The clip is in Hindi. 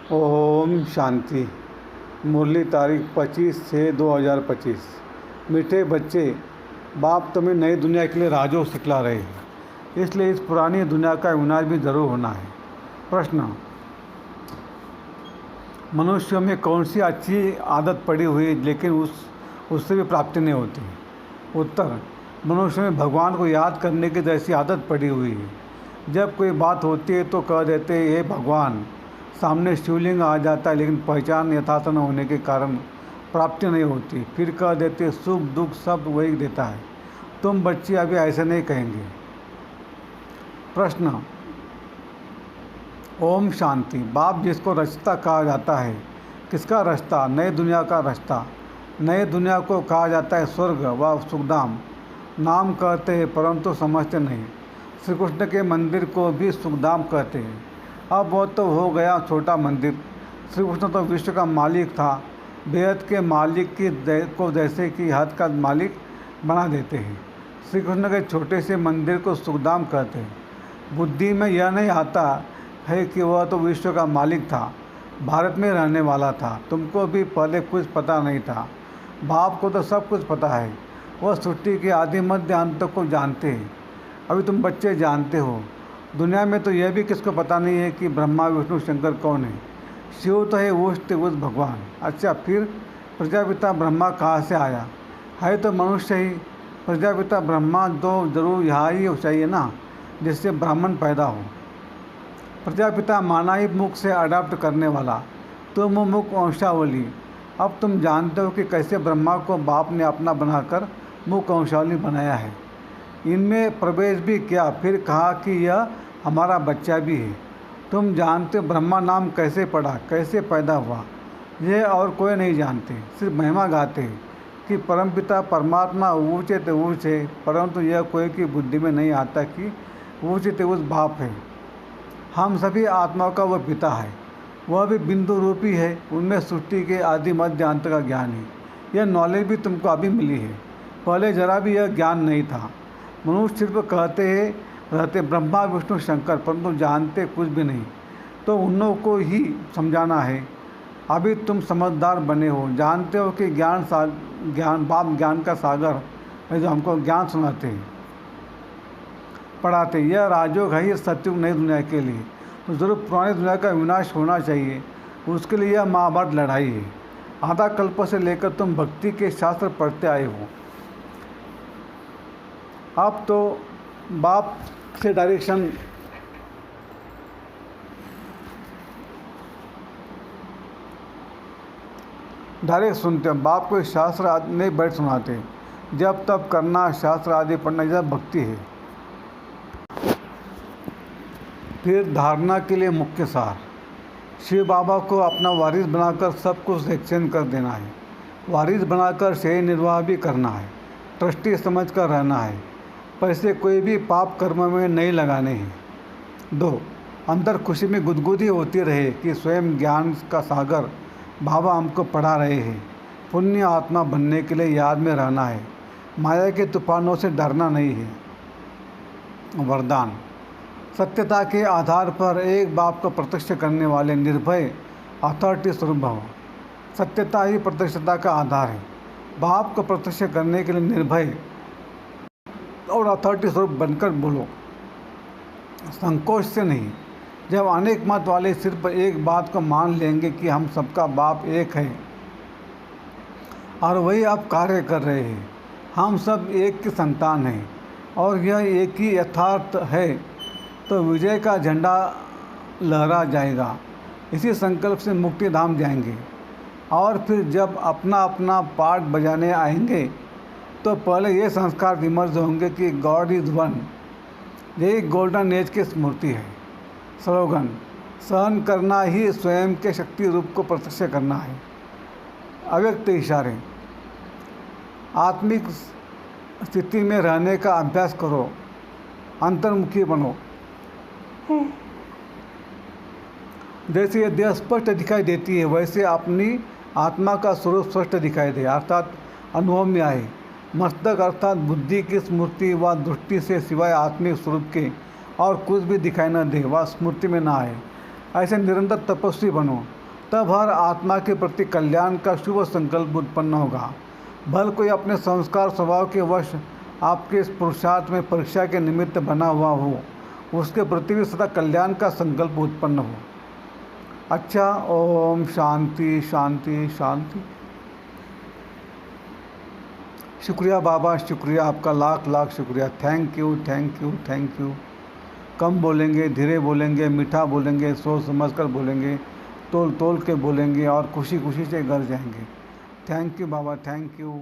ओम शांति। मुरली तारीख 25/6/2025। मीठे बच्चे, बाप तुम्हें नई दुनिया के लिए राजो सिखला रहे हैं, इसलिए इस पुरानी दुनिया का विनाश भी जरूर होना है। प्रश्न: मनुष्य में कौन सी अच्छी आदत पड़ी हुई है लेकिन उससे भी प्राप्ति नहीं होती? उत्तर: मनुष्य में भगवान को याद करने की जैसी आदत पड़ी हुई है। जब कोई बात होती है तो कह देते हैं, हे भगवान। सामने शिवलिंग आ जाता है लेकिन पहचान यथार्थ न होने के कारण प्राप्ति नहीं होती। फिर कह देते, सुख दुख सब वही देता है। तुम बच्चे अभी ऐसे नहीं कहेंगे। प्रश्न: ओम शांति। बाप जिसको रास्ता कहा जाता है, किसका रास्ता? नई दुनिया का रास्ता। नई दुनिया को कहा जाता है स्वर्ग व सुखधाम। नाम कहते हैं परंतु समझते नहीं। श्री कृष्ण के मंदिर को भी सुखधाम कहते हैं। अब वो तो हो गया छोटा मंदिर। श्री कृष्ण तो विश्व का मालिक था। बेहद के मालिक को जैसे कि हद का मालिक बना देते हैं। श्री कृष्ण के छोटे से मंदिर को सुखधाम कहते हैं। बुद्धि में यह नहीं आता है कि वह तो विश्व का मालिक था, भारत में रहने वाला था। तुमको भी पहले कुछ पता नहीं था। बाप को तो सब कुछ पता है। वह सृष्टि के आदि मध्य अंत को जानते हैं। अभी तुम बच्चे जानते हो। दुनिया में तो यह भी किसको पता नहीं है कि ब्रह्मा विष्णु शंकर कौन है। शिव तो है उस भगवान। अच्छा, फिर प्रजापिता ब्रह्मा कहाँ से आया? है तो मनुष्य ही। प्रजापिता ब्रह्मा तो जरूर यहाँ ही चाहिए ना, जिससे ब्राह्मण पैदा हो। प्रजापिता माना ही मुख से अडाप्ट करने वाला। तुम मुख वंशावली। अब तुम जानते हो कि कैसे ब्रह्मा को बाप ने अपना बनाकर मुख वंशावली बनाया है। इनमें प्रवेश भी किया, फिर कहा कि यह हमारा बच्चा भी है। तुम जानते हो ब्रह्मा नाम कैसे पड़ा, कैसे पैदा हुआ? यह और कोई नहीं जानते, सिर्फ महिमा गाते हैं कि परमपिता परमात्मा ऊँचे ते ऊँचे, परंतु यह कोई की बुद्धि में नहीं आता कि ऊँचे ते उस बाप है। हम सभी आत्माओं का वह पिता है। वह भी बिंदु रूपी है। उनमें सृष्टि के आदि मध्य अंत का ज्ञान है। यह नॉलेज भी तुमको अभी मिली है, पहले जरा भी यह ज्ञान नहीं था। मनुष्य सिर्फ कहते हैं रहते ब्रह्मा विष्णु शंकर, परंतु जानते कुछ भी नहीं। तो उन लोगों को ही समझाना है। अभी तुम समझदार बने हो, जानते हो कि बाप ज्ञान का सागर है जो हमको ज्ञान सुनाते हैं, पढ़ाते। यह राजयोग है, ये सत्युग नई दुनिया के लिए। तो ज़रूर पुरानी दुनिया का विनाश होना चाहिए। उसके लिए यह महाभारत लड़ाई है। आधा कल्प से लेकर तुम भक्ति के शास्त्र पढ़ते आए हो। अब तो बाप से डायरेक्शन डायरेक्ट सुनते हो। बाप को शास्त्र आदि नहीं बैठ सुनाते। जब तब करना, शास्त्र आदि पढ़ना, यह भक्ति है। फिर धारणा के लिए मुख्य सार: शिव बाबा को अपना वारिस बनाकर सब कुछ एक्सचेंज कर देना है। वारिस बनाकर शरीर निर्वाह भी करना है। ट्रस्टी समझ कर रहना है। पैसे कोई भी पाप कर्म में नहीं लगाने हैं। 2. अंदर खुशी में गुदगुदी होती रहे कि स्वयं ज्ञान का सागर बाबा हमको पढ़ा रहे हैं। पुण्य आत्मा बनने के लिए याद में रहना है। माया के तूफानों से डरना नहीं है। वरदान: सत्यता के आधार पर एक बाप को प्रत्यक्ष करने वाले निर्भय अथॉरिटी स्वरूप भव। सत्यता ही प्रत्यक्षता का आधार है। बाप को प्रत्यक्ष करने के लिए निर्भय और अथॉरिटी स्वरूप बनकर बोलो, संकोच से नहीं। जब अनेक मत वाले सिर्फ एक बात को मान लेंगे कि हम सबका बाप एक है और वही अब कार्य कर रहे हैं, हम सब एक की संतान हैं और यह एक ही यथार्थ है, तो विजय का झंडा लहरा जाएगा। इसी संकल्प से मुक्ति धाम जाएंगे। और फिर जब अपना अपना पार्ट बजाने आएंगे तो पहले ये संस्कार विमर्श होंगे कि गॉड इज़ वन। यही गोल्डन एज की स्मृति है। स्लोगन: सहन करना ही स्वयं के शक्ति रूप को प्रत्यक्ष करना है। अव्यक्त इशारे: आत्मिक स्थिति में रहने का अभ्यास करो, अंतर्मुखी बनो। जैसे ये देह स्पष्ट दिखाई देती है, वैसे अपनी आत्मा का स्वरूप स्पष्ट दिखाई दे, अर्थात अनुभव में आए। मस्तक अर्थात बुद्धि की स्मृति व दृष्टि से सिवाय आत्मिक स्वरूप के और कुछ भी दिखाई न दे व स्मृति में न आए। ऐसे निरंतर तपस्वी बनो, तब हर आत्मा के प्रति कल्याण का शुभ संकल्प उत्पन्न होगा। भले कोई अपने संस्कार स्वभाव के वश आपके इस पुरुषार्थ में परीक्षा के निमित्त बना हुआ हो, उसके प्रति भी सदा कल्याण का संकल्प उत्पन्न हो। अच्छा, ओम शांति शांति शांति। शुक्रिया बाबा, शुक्रिया आपका, लाख लाख शुक्रिया। Thank you thank you thank you. कम बोलेंगे, धीरे बोलेंगे, मीठा बोलेंगे, सोच समझ कर बोलेंगे, तोल तोल के बोलेंगे और खुशी खुशी से घर जाएंगे। Thank you Baba, thank you.